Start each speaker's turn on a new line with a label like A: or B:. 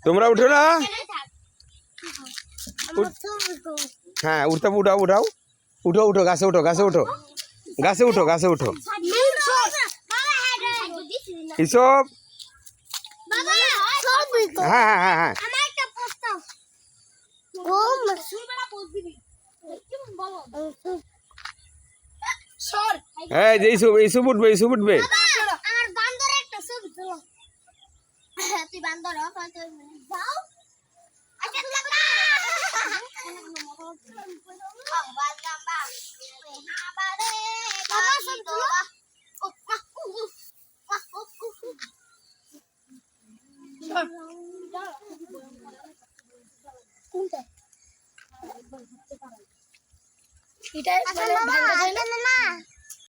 A: তোমরা উঠো না। হ্যাঁ উঠতে উঠাও উঠাও উঠো উঠো গাছে উঠো গাছে উঠো গাছে উঠো গাছে উঠো এসব। হ্যাঁ হ্যাঁ হ্যাঁ হ্যাঁ হ্যাঁ এইসব এইসব উঠবে এইসব উঠবে।
B: এটা